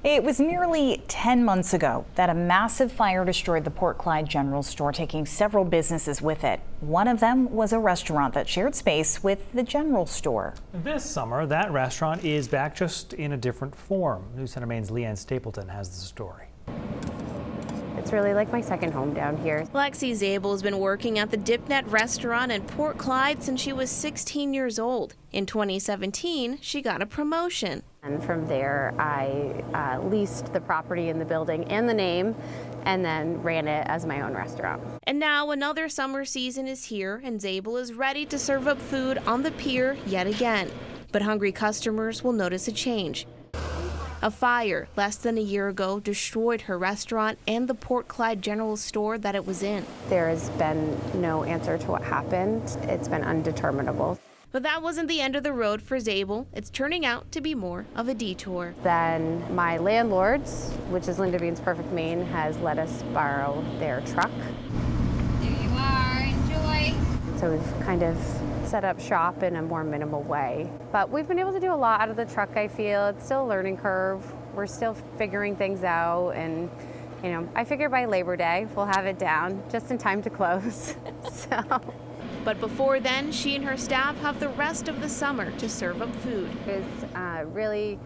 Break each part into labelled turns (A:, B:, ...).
A: It was nearly 10 months ago that a massive fire destroyed the Port Clyde General Store, taking several businesses with it. One of them was a restaurant that shared space with the General Store.
B: This summer, that restaurant is back, just in a different form. News Center Maine's Leanne Stapleton has the story.
C: It's really like my second home down here.
D: Lexi Zabel has been working at the Dipnet restaurant in Port Clyde since she was 16 years old. In 2017, she got a promotion.
C: And from there, I leased the property in the building and the name, and then ran it as my own restaurant.
D: And now another summer season is here, and Zabel is ready to serve up food on the pier yet again. But hungry customers will notice a change. A fire less than a year ago destroyed her restaurant and the Port Clyde General Store that it was in.
C: There has been no answer to what happened. It's been undeterminable.
D: But that wasn't the end of the road for Zabel. It's turning out to be more of a detour.
C: Then my landlords, which is Linda Bean's Perfect Maine, has let us borrow their truck.
E: There you are, enjoy.
C: So we've kind of set up shop in a more minimal way. But we've been able to do a lot out of the truck, I feel. It's still a learning curve. We're still figuring things out, and I figure by Labor Day we'll have it down just in time to close.
D: But before then, she and her staff have the rest of the summer to serve up food.
C: I was really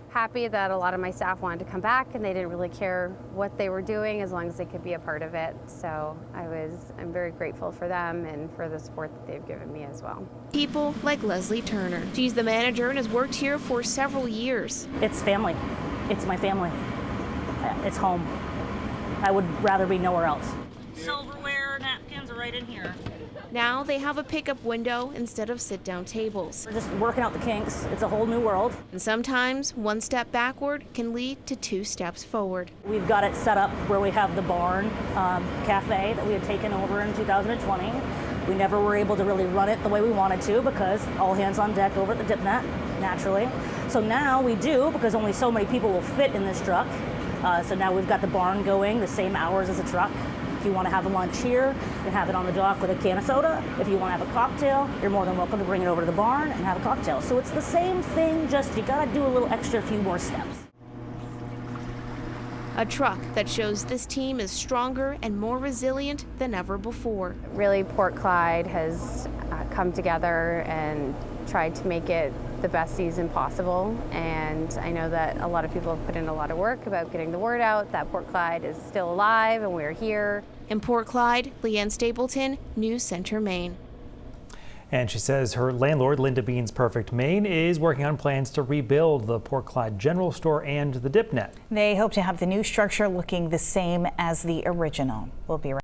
C: happy that a lot of my staff wanted to come back, and they didn't really care what they were doing as long as they could be a part of it. So I'm very grateful for them and for the support that they've given me as well.
D: People like Leslie Turner. She's the manager and has worked here for several years.
F: It's family. It's my family. It's home. I would rather be nowhere else.
G: Silverware, napkins are right in here.
D: Now they have a pickup window instead of sit-down tables.
F: We're just working out the kinks. It's a whole new world.
D: And sometimes one step backward can lead to 2 steps forward.
F: We've got it set up where we have the barn cafe that we had taken over in 2020. We never were able to really run it the way we wanted to because all hands on deck over at the Dipnet, naturally. So now we do, because only so many people will fit in this truck. So now we've got the barn going the same hours as a truck. If you want to have a lunch here, you can have it on the dock with a can of soda. If you want to have a cocktail, you're more than welcome to bring it over to the barn and have a cocktail. So it's the same thing, just you got to do a little extra few more steps.
D: A truck that shows this team is stronger and more resilient than ever before.
C: Really, Port Clyde has come together and tried to make it the best season possible, and I know that a lot of people have put in a lot of work about getting the word out that Port Clyde is still alive and we're here.
D: In Port Clyde, Leanne Stapleton, News Center Maine.
B: And she says her landlord, Linda Bean's Perfect Maine, is working on plans to rebuild the Port Clyde General Store and the Dipnet.
A: They hope to have the new structure looking the same as the original. We'll be right back.